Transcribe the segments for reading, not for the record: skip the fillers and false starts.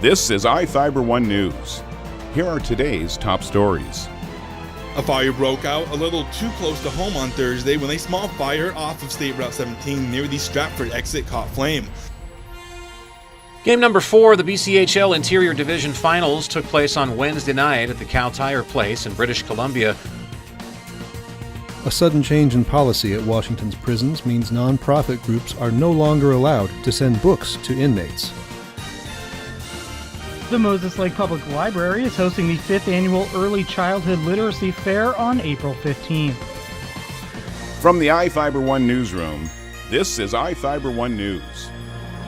This is iFIBER 1 News. Here are today's top stories. A fire broke out a little too close to home on Thursday when a small fire off of State Route 17 near the Stratford exit caught flame. Game number 4 of the BCHL Interior Division Finals took place on Wednesday night at the Cow Tire Place in British Columbia. A sudden change in policy at Washington's prisons means non-profit groups are no longer allowed to send books to inmates. The Moses Lake Public Library is hosting the 5th annual Early Childhood Literacy Fair on April 15th. From the iFIBER 1 newsroom, this is iFIBER 1 News.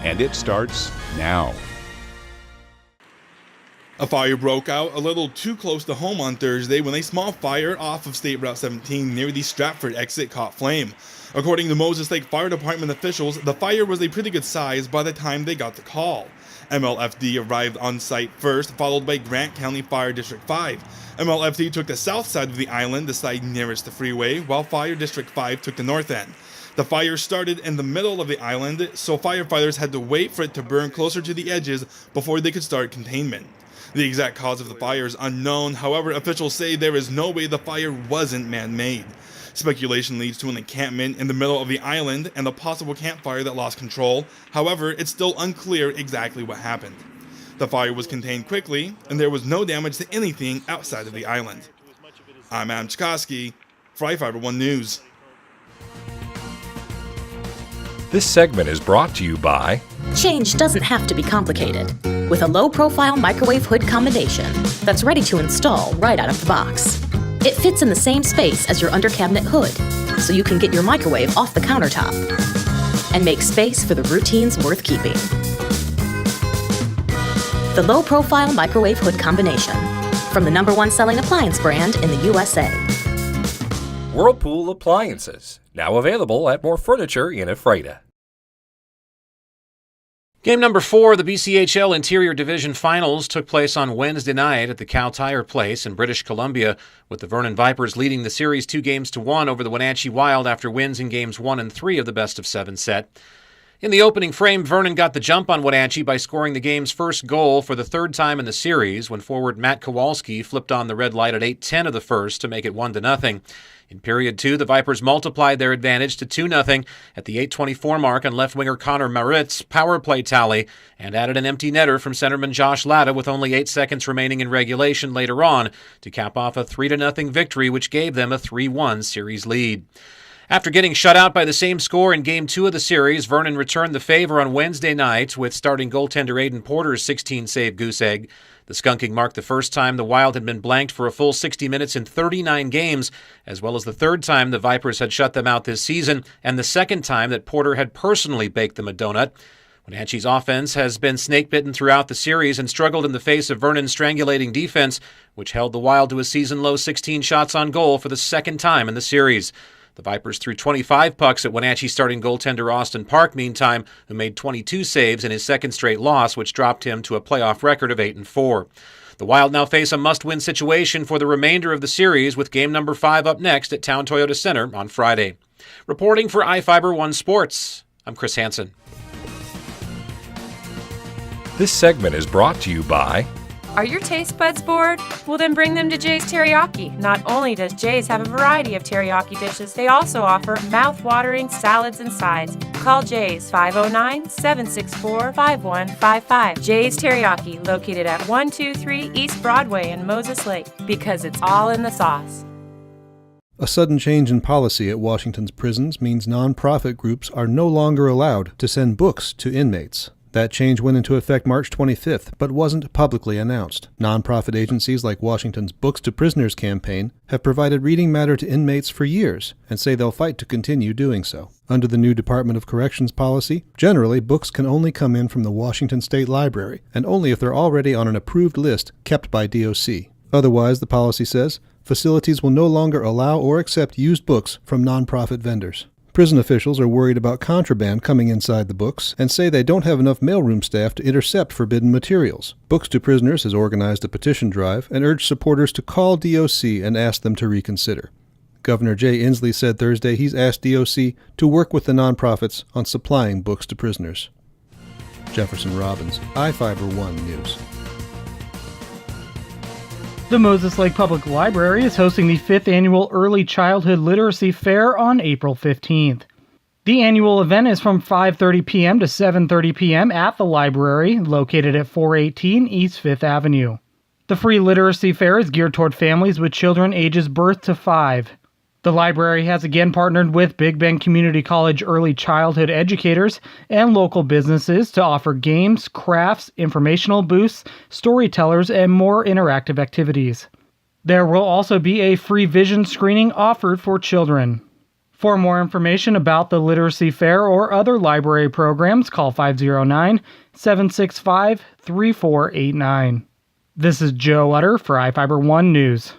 And it starts now. A fire broke out a little too close to home on Thursday when a small fire off of State Route 17 near the Stratford exit caught flame. According to Moses Lake Fire Department officials, the fire was a pretty good size by the time they got the call. MLFD arrived on site first, followed by Grant County Fire District 5. MLFD took the south side of the island, the side nearest the freeway, while Fire District 5 took the north end. The fire started in the middle of the island, so firefighters had to wait for it to burn closer to the edges before they could start containment. The exact cause of the fire is unknown, however, officials say there is no way the fire wasn't man-made. Speculation leads to an encampment in the middle of the island and a possible campfire that lost control. However, it's still unclear exactly what happened. The fire was contained quickly, and there was no damage to anything outside of the island. I'm Adam Chikoski for iFIBER 1 News. This segment is brought to you by Change doesn't have to be complicated. With a low-profile microwave hood combination that's ready to install right out of the box. It fits in the same space as your under-cabinet hood, so you can get your microwave off the countertop and make space for the routines worth keeping. The low-profile microwave hood combination from the #1 selling appliance brand in the USA. Whirlpool Appliances, now available at more furniture in Ephrata. Game number 4 of the BCHL Interior Division Finals took place on Wednesday night at the Cow Tire Place in British Columbia, with the Vernon Vipers leading the series 2-1 over the Wenatchee Wild after wins in games 1 and 3 of the best-of-7 set. In the opening frame, Vernon got the jump on Wenatchee by scoring the game's first goal for the third time in the series when forward Matt Kowalski flipped on the red light at 8:10 of the first to make it 1-0. In period 2, the Vipers multiplied their advantage to 2-0 at the 8:24 mark on left winger Connor Marit's power play tally and added an empty netter from centerman Josh Latta with only 8 seconds remaining in regulation later on to cap off a 3-0 victory, which gave them a 3-1 series lead. After getting shut out by the same score in Game 2 of the series, Vernon returned the favor on Wednesday night with starting goaltender Aiden Porter's 16-save goose egg. The skunking marked the first time the Wild had been blanked for a full 60 minutes in 39 games, as well as the third time the Vipers had shut them out this season, and the second time that Porter had personally baked them a donut. Wenatchee's offense has been snake-bitten throughout the series and struggled in the face of Vernon's strangulating defense, which held the Wild to a season-low 16 shots on goal for the second time in the series. The Vipers threw 25 pucks at Wenatchee starting goaltender Austin Park, meantime, who made 22 saves in his second straight loss, which dropped him to a playoff record of 8-4. The Wild now face a must-win situation for the remainder of the series, with game number 5 up next at Town Toyota Center on Friday. Reporting for iFIBER 1 Sports, I'm Chris Hansen. This segment is brought to you by Are your taste buds bored? Well, then bring them to Jay's Teriyaki. Not only does Jay's have a variety of teriyaki dishes, they also offer mouth-watering salads and sides. Call Jay's 509-764-5155. Jay's Teriyaki, located at 123 East Broadway in Moses Lake, because it's all in the sauce. A sudden change in policy at Washington's prisons means non-profit groups are no longer allowed to send books to inmates. That change went into effect March 25th, but wasn't publicly announced. Nonprofit agencies like Washington's Books to Prisoners campaign have provided reading matter to inmates for years and say they'll fight to continue doing so. Under the new Department of Corrections policy, generally books can only come in from the Washington State Library, and only if they're already on an approved list kept by DOC. Otherwise, the policy says, facilities will no longer allow or accept used books from nonprofit vendors. Prison officials are worried about contraband coming inside the books and say they don't have enough mailroom staff to intercept forbidden materials. Books to Prisoners has organized a petition drive and urged supporters to call DOC and ask them to reconsider. Governor Jay Inslee said Thursday he's asked DOC to work with the nonprofits on supplying books to prisoners. Jefferson Robbins, iFIBER 1 News. The Moses Lake Public Library is hosting the 5th annual Early Childhood Literacy Fair on April 15th. The annual event is from 5:30 p.m. to 7:30 p.m. at the library, located at 418 East 5th Avenue. The free literacy fair is geared toward families with children ages birth to 5. The library has again partnered with Big Bend Community College early childhood educators and local businesses to offer games, crafts, informational booths, storytellers, and more interactive activities. There will also be a free vision screening offered for children. For more information about the Literacy Fair or other library programs, call 509-765-3489. This is Joe Utter for iFIBER 1 News.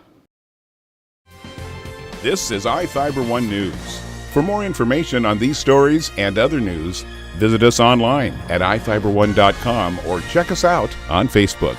This is iFIBER 1 News. For more information on these stories and other news, visit us online at iFiber1.com or check us out on Facebook.